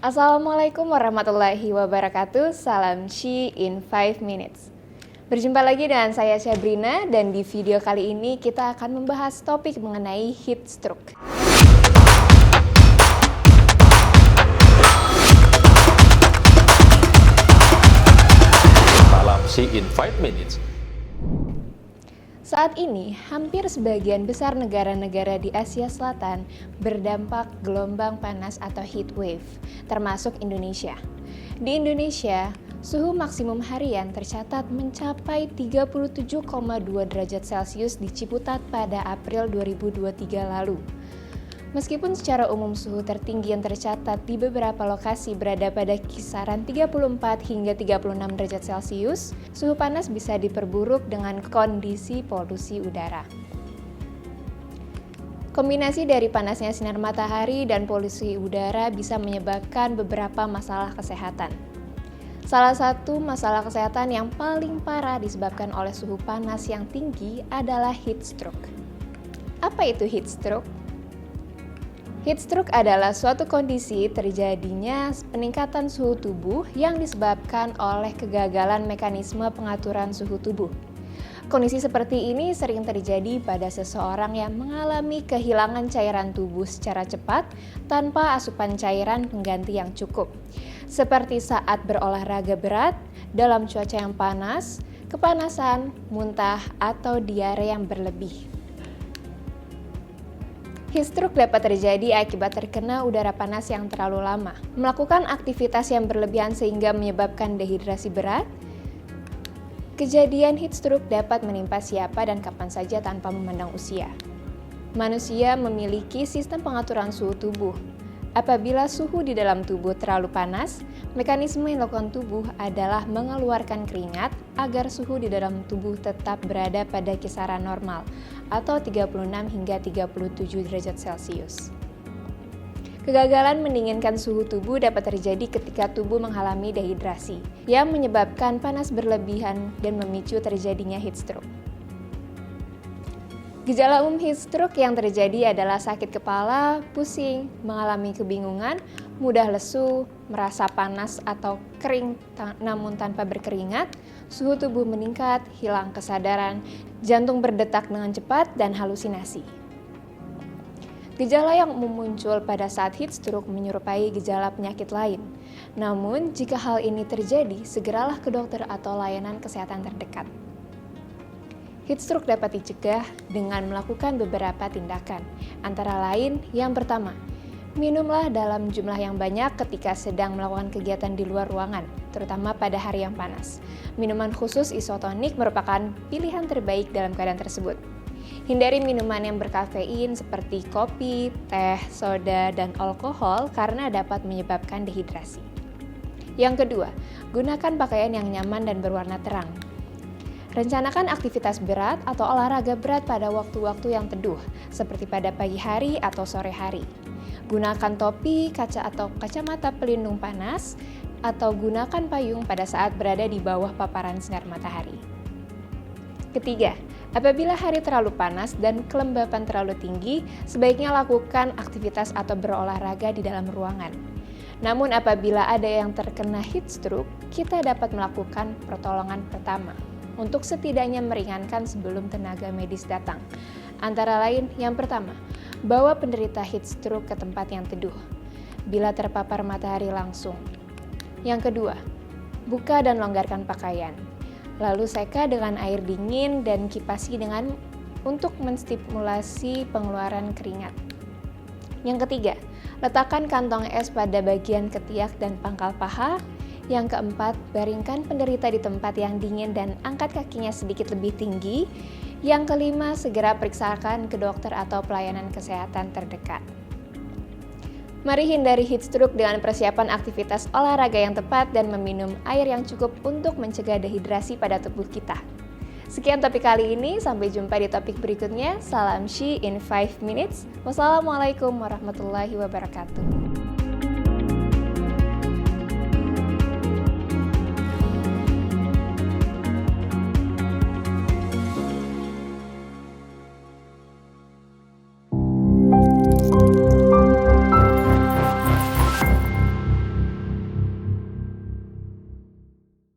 Assalamualaikum warahmatullahi wabarakatuh. Salam She in 5 minutes. Berjumpa lagi dengan saya Syabrina dan di video kali ini kita akan membahas topik mengenai heat stroke. Salam She in 5 minutes. Saat ini, hampir sebagian besar negara-negara di Asia Selatan berdampak gelombang panas atau heat wave, termasuk Indonesia. Di Indonesia, suhu maksimum harian tercatat mencapai 37,2 derajat Celcius di Ciputat pada April 2023 lalu. Meskipun secara umum suhu tertinggi yang tercatat di beberapa lokasi berada pada kisaran 34 hingga 36 derajat Celcius, suhu panas bisa diperburuk dengan kondisi polusi udara. Kombinasi dari panasnya sinar matahari dan polusi udara bisa menyebabkan beberapa masalah kesehatan. Salah satu masalah kesehatan yang paling parah disebabkan oleh suhu panas yang tinggi adalah heat stroke. Apa itu heat stroke? Heat stroke adalah suatu kondisi terjadinya peningkatan suhu tubuh yang disebabkan oleh kegagalan mekanisme pengaturan suhu tubuh. Kondisi seperti ini sering terjadi pada seseorang yang mengalami kehilangan cairan tubuh secara cepat tanpa asupan cairan pengganti yang cukup, seperti saat berolahraga berat, dalam cuaca yang panas, kepanasan, muntah, atau diare yang berlebih. Heat stroke dapat terjadi akibat terkena udara panas yang terlalu lama, melakukan aktivitas yang berlebihan sehingga menyebabkan dehidrasi berat. Kejadian heat stroke dapat menimpa siapa dan kapan saja tanpa memandang usia. Manusia memiliki sistem pengaturan suhu tubuh. Apabila suhu di dalam tubuh terlalu panas, mekanisme yang dilakukan tubuh adalah mengeluarkan keringat agar suhu di dalam tubuh tetap berada pada kisaran normal atau 36 hingga 37 derajat Celcius. Kegagalan mendinginkan suhu tubuh dapat terjadi ketika tubuh mengalami dehidrasi, yang menyebabkan panas berlebihan dan memicu terjadinya heat stroke. Gejala umum heat stroke yang terjadi adalah sakit kepala, pusing, mengalami kebingungan, mudah lesu, merasa panas atau kering namun tanpa berkeringat, suhu tubuh meningkat, hilang kesadaran, jantung berdetak dengan cepat, dan halusinasi. Gejala yang umum muncul pada saat heat stroke menyerupai gejala penyakit lain. Namun, jika hal ini terjadi, segeralah ke dokter atau layanan kesehatan terdekat. Heat stroke dapat dicegah dengan melakukan beberapa tindakan, antara lain yang pertama, minumlah dalam jumlah yang banyak ketika sedang melakukan kegiatan di luar ruangan, terutama pada hari yang panas. Minuman khusus isotonik merupakan pilihan terbaik dalam keadaan tersebut. Hindari minuman yang berkafein seperti kopi, teh, soda, dan alkohol karena dapat menyebabkan dehidrasi. Yang kedua, gunakan pakaian yang nyaman dan berwarna terang. Rencanakan aktivitas berat atau olahraga berat pada waktu-waktu yang teduh, seperti pada pagi hari atau sore hari. Gunakan topi, kaca atau kacamata pelindung panas, atau gunakan payung pada saat berada di bawah paparan sinar matahari. Ketiga, apabila hari terlalu panas dan kelembapan terlalu tinggi, sebaiknya lakukan aktivitas atau berolahraga di dalam ruangan. Namun apabila ada yang terkena heat stroke, kita dapat melakukan pertolongan pertama untuk setidaknya meringankan sebelum tenaga medis datang. Antara lain, yang pertama, bawa penderita heat stroke ke tempat yang teduh, bila terpapar matahari langsung. Yang kedua, buka dan longgarkan pakaian. Lalu seka dengan air dingin dan kipasi untuk menstimulasi pengeluaran keringat. Yang ketiga, letakkan kantong es pada bagian ketiak dan pangkal paha. Yang keempat, baringkan penderita di tempat yang dingin dan angkat kakinya sedikit lebih tinggi. Yang kelima, segera periksakan ke dokter atau pelayanan kesehatan terdekat. Mari hindari heat stroke dengan persiapan aktivitas olahraga yang tepat dan meminum air yang cukup untuk mencegah dehidrasi pada tubuh kita. Sekian topik kali ini, sampai jumpa di topik berikutnya. Salam She in 5 minutes. Wassalamualaikum warahmatullahi wabarakatuh.